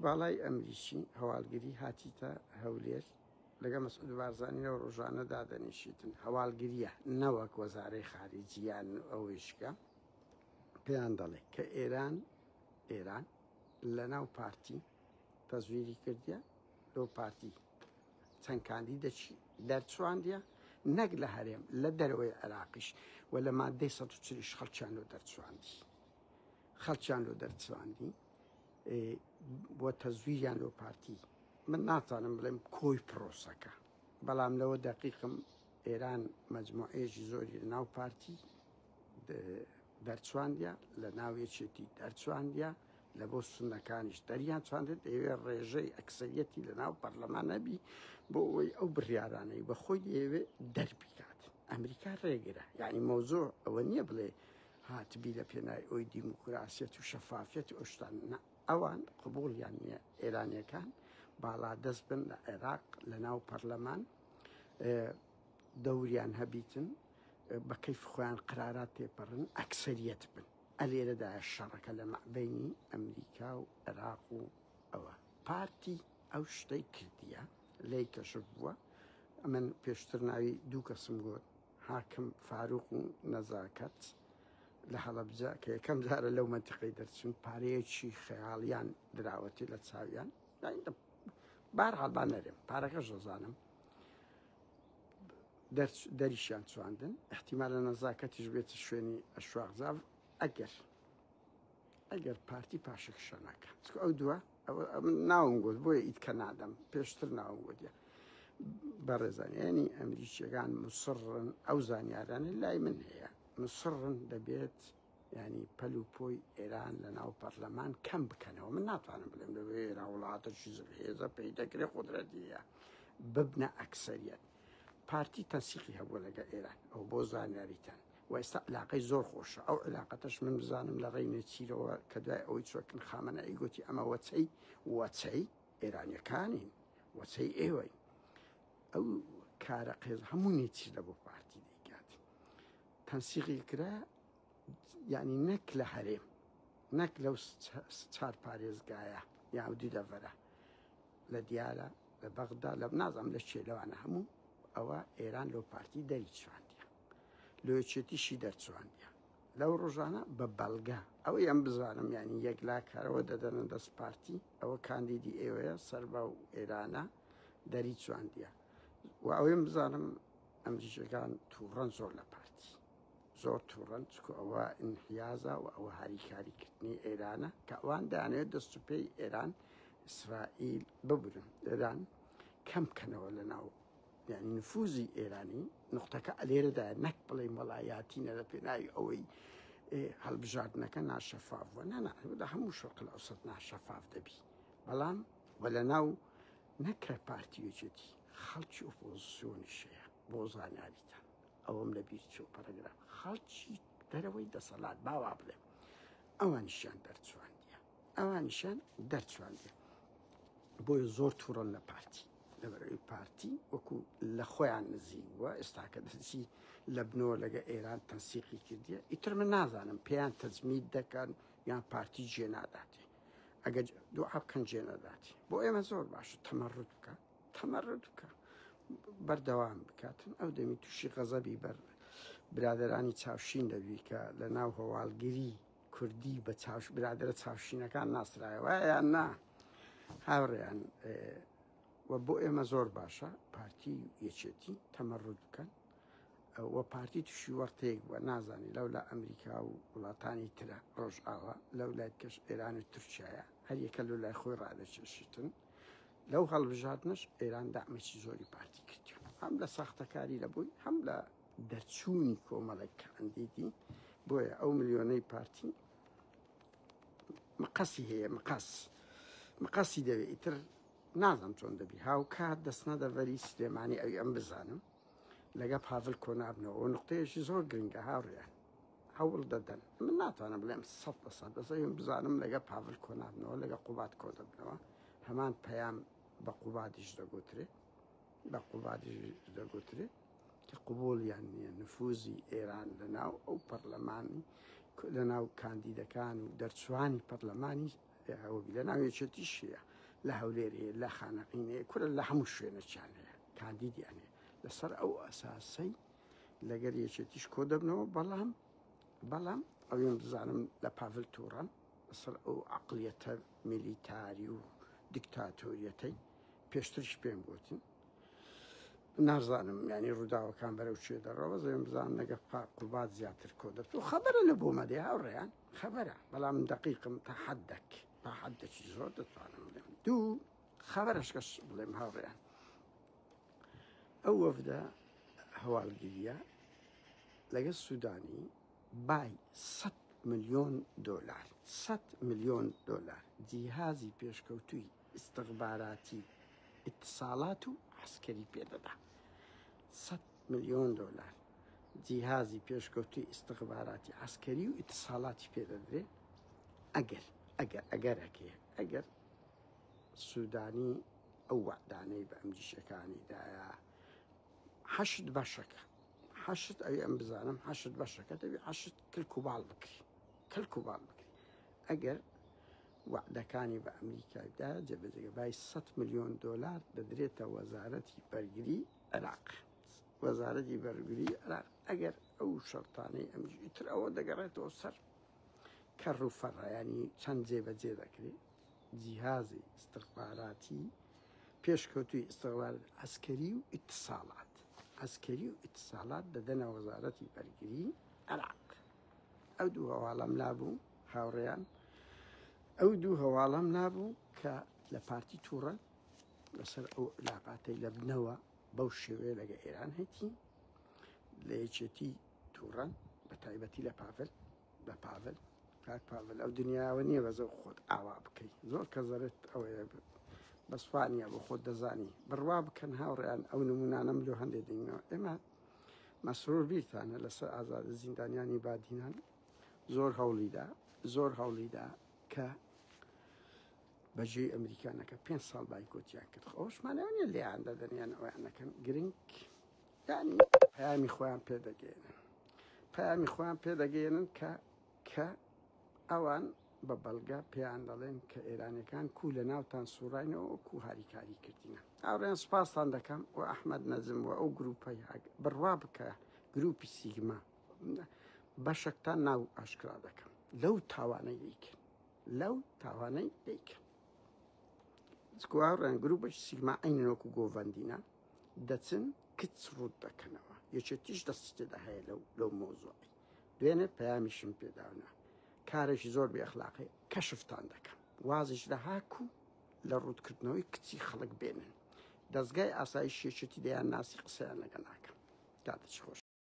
باڵای ئەمریکی هەواڵگری هاتیتە هەولێر لەگە مەسعود بارزانینەوە ڕۆژانە دادەنیشیتن هەواڵگریە نەوەک وەزارەی خارجییان ئەوەیشکە پێیان دەڵێ کە ئێران لە ناو پارتی تەزویری کردیە لەو پارتی چەند کاندیدەکی دەرچواندیە نەک لە هەرێم لە دەرەوەی عێراقیش و لە مادەی 140 خەڵکیان لۆ دەرچواندی بۆ تەزویریان لەو پارتی من ناتوانم بڵێم کۆی پرۆسەکە بەڵام لەوە دەقیقم ئێران مەجموعەیەکی زۆری لە ناو پارتی دەرچواندیە لە ناو یەکێتی دەرچواندیە لە بۆ سونەکانیش دەریان چواندێت دەیەوێ ڕێژەی ئەکسەریەتی لە ناو پەرلەمان نەبی بۆ ئەوەی ئەو بڕیارانەی بەخۆی دەیەوێ دەربکات ئەمریکا ڕێگرە یعنی مۆزۆ ئەوە نییە بڵێ هاتبی لە پێنای ئەوی دیموکراسیەت و شەفافیەت ئەوشتان ئەوان قبوڵیان نییە ئێرانیەکان باڵا دەست بن لە عێراق لە ناو پەرلەمان دەوریان هەبیتن بە کەیف خۆیان قرارات تێپەڕن ئەکسەریەت بن ئەلێرەدا شەڕەکە لە مەعبەینی ئەمریکا و عێراق و ئەوە پارتی ئەو شتەی کردیە لی کەشف بووە ئەمن پێشتر ناوی دوو کەسم گوت حاکم فاروق و نەزاکەت لە هەڵەبجە کە یەکەم جارە لەو مەنتیقەی دەرچون پارەیەکی خەیاڵیان دراوەتی لە چاویان بارهاڵبان نەرێم پارەکەش دەزانم دەریشیان چواندن احتیمال لە نەزاکەتیش بێتە شوێنی ئەشواغزاو ئەگەر پارتی پاشەکشە ناکە ئەو دووە ناوم گوت بۆیە ئیت کە نادەم پێشتر ناوم گوتە بەڕێزانیانی ئەمریکیەکان مسڕن ئەو زانیارانە لای من هەیە مسڕن دەبێت ینی پەل و پۆی ئێران لە ناو پەرلەمان کەم بکەنەوە من ناتوانم بڵێم لەوێ ئێرا وڵاتەی زەرهێزە پێی دەکرێت قودرەتیە ببنە ئەکسەریەت پارتی تەنسیقی هەبووە لەگە ئێران ئەو بۆ زانیاریتان و ئێستا علاقەی زۆر خۆشە ئەو علاقەتەش من بزانم لە ڕێی نێچیرەوە کە دوای ئەوەی چۆکن خامەنە ئەیگوتی ئەمە وەچەی ئێرانیەکانین وەچەی ئێوەی ئەو کارە قێز هەموو نێچیر لە بۆ پارتی دەیکات تەنسیقی کرا یعنی نەک لە هەرێم نەک لەو چار پارێزگایە یاودی دەڤەرە لە دیارە لە بەغدا لە نازانم لە چێلەوانە هەموو ئەوە ئێران لەو پارتی دەری چواندیە لە یەکێتیشی دەرچواندیە لەو ڕۆژانە بە بەڵگە ئەوەی ئەم بزانم ینی یەک لاکارەوە دەدەنن دەست پارتی ئەوە کاندیدی ئێوەیە سەربا و ئێرانە دەری چواندیە و ئەوەیم بزانم ئەمریکیەکان تووڕەن زۆر لە پارتی زۆر تووڕەن چکو ئەوە ئینحیازە و ئەوە هاریکاریکردنی ئێرانە کە ئەوان دەیانەوێت دەست و پێی ئێران ئیسرائیل ببرن ئێران کەم بکەنەوە لە ناو یعنی نفوزی ئێرانی نقطەکە ئەلێرەدا نەک بڵێ مەڵایەتینە لە پێناوی ئەوەی هەڵبژاردنەکە ناشەفاف وە لە هەموو شەرق ئەوسەط ناشەفاف دەبی بەڵام وە لە ناو نەکرە پارتیەکێتی خەڵکی ئۆپۆزیسیۆنیشەیە بۆ زانیاریتان ئەوەم لە بیر چۆ پەرەگرا خەڵکی دەرەوەی دەسەڵات باوا بڵێم ئەوانیشیان دەرچواندیە بۆیە زۆر تووڕەن لە پارتی لەبەرەوەی پارتی وەکو لە خۆیان نزیک وە ئێستاکە دەچی لە بنەوە لەگە ئێران تەنسیقی کردیە ئیتر من نازانم پێیان تەجمید دەکەن یان پارتی جێ ناداتێ ئەگە دوعا بکەن جێ نەداتی بۆ ئێمە زۆر باشە تەمەڕوت بکە بەردەوام بکاتن ئەو دەمی تووشی غەزەبی برادرانی چاوشین دەبی کە لە ناو هەواڵگیری کوردی بە برادرە چاوشینەکان ناسرایەوە یان نا هاوڕێیان و بۆ ئێمە زۆر باشە پارتی یەکێتی تەمەڕوت بکەن وە پارتی تووشی وەرتەیەک وە نازانی لەو لە ئەمریکا و وڵاتانی ترە ڕۆژئاوا لەو لای کەش ئێران و تورکیایە هەر یەکە لەو لای خۆی ڕادەکێشیتن لەو هەڵبژاردنەش ئێران دامێکی زۆری پارتی کردیون هەم لە ساختەکاری لە بووی هەم لە دەرچوونی کۆمەڵێک کاندیدی بۆیە ئەو ملیۆنەی پارتی مەقەسی هەیە مەقەسی دەوێت ئیتر نازم چۆن دەبی هاوکات دەستنەدە بەری سلێمانی ئەوی ئەم بزانم لەگە پاڤڵ کۆنابنەوە و نقطەیەکی زۆر گرنگە هاوڕێیان هەوڵ دەدەن من ناتوانم بڵێم 100% دەسەویم بزانم لەگە پاڤڵ کۆنابنەوە لەگە قوبات کۆ دەبنەوە هەمان پەیام بە قوبادیش دەگوترێت کە قوبوڵیان نییە نفوزی ئێران لەناو ئەو پەرلەمانی لەناو کاندیدەکان و دەرچوانی پەرلەمانی ئەوە لە ناوێچێتیشیە لە هەولێرەیە لە خانەقینەیە کورە لە هەموو شوێنەچیان هەیە کاندیدیانێ لەسەر ئەو ئەساسەی لەگەر یەکێتیش کۆ دەبنەوە بەڵام ئەوێن بزانم لە پاڤل تووڕان لەسەر ئەو عەقڵیەتە میلیتاری و دیکتاتۆریەتەی پێشترش پێم گوتن نازانم ینی ڕووداوەکان بەرەو چێ دەڕەوە زەوێن بزانم نەگە قوبات زیاتر کۆ دەبێت خەبەرە لە بۆ مەدەی هاوڕێیان خەبەرە بەڵام دەقیقم تا حەدێکی زۆر دەتوانم بڵێم دوو خەبەرش کەس بڵێم هاوڕێیان ئەو وەفدە هەواڵگیریە لەگەڵ سوودانی بای 100 ملیۆن دۆلار 100 ملیۆن دۆلار جیهازی پێشکەوتووی استخباراتی اتصالات و عسکەری پێدەدا 100 ملیۆن دۆلار جیهازی پێشکەوتووی استخباراتی عسکەری و اتصالاتی پێدەدرێ ئەگەر سوودانی ئەو وعدانەی بە ئەمریشەکانیدایە 8 بەشەکە 8 ئەوی ئەم بزانم 8 بەشەکە دەبێت 8 کلک و باڵ بکری ئەگەر وعدەکانی بە ئەمریکایدا جێبەجێ بای 100 ملیۆن دۆلار دەدرێتە وەزارەتی بەرگری عێراق ئەگەر ئەو شەرتانەی ئەمریتر ئەوە دەگەڕێتەوە سەر کە ڕووفەڕایانی چەند جێبەجێ دەکرێت جیهازی استخباراتی پێشکەوتووی استخبارات عسکەری و ئیتسالات دەدەنە وەزارەتی بەرگری عێراق ئەو دوو هەواڵەم نابوو هاوڕێیان ئەو دوو هەواڵەم نابوو کە لە پارتی تووڕە لەسەر ئەو علاقاتەی لە بنەوە بەو شێوەیە لەگە ئێران هەیتی لە یەکێتی تووڕەن بە تایبەتی لە پاڤل کاک پاڤل ئەو دنیاوە نییە بەزە خۆت ئاوا بکەیت زۆر کە زەرت ئەوەیە بەسوانیە بۆ خۆت دەزانی بڕوا بکەن هاوڕێیان ئەو نمونانەم لۆ هەندێک دەینەوە ئێمە مەسرور بیرتانە لەسەر ئازادە زیندانیانی بادینان زۆر هەوڵیدا کە بەجێی ئەمریکانەکە 5 ساڵ بایکۆتیان کرد ئەوشمانیان لێیان دەدەنیان ئەویان نەکەن گرنگ یانی پەیامی خۆیان پێدەگەێنن کە ئەوان بە بەڵگە پێیان دەڵێن کە ئێرانەکان کو لە ناوتان سوڕاینەوە کو هاریکاری کردینە ئاوڕێن سپاسان دەکەم و ئەحمەد نەجم و ئەو گروپەی بڕوا بکە گروپی سیگما بەشێکتان ناو ئاشکرا دەکەم لەو تاوانەی دەیکەن هاوڕێن گروپێکی سیگما عینەوەکو گۆڤەندینە دەچن کچ ڕوود دەکەنەوە یەکێتیش دەستێدا هەیە لەو مۆزوعی دوێنێ پەیامیشم پێداونە کارێکی زۆر بێئەخلاقی کەشفتان دەکەم وازیش لە هاکو لە ڕوودکردنەوەی کچی خەڵک بێنن دەستگای ئاسایشی یەکێتی دەیان ناسی قسەیان لەگە ناکەم کاتێکی خۆش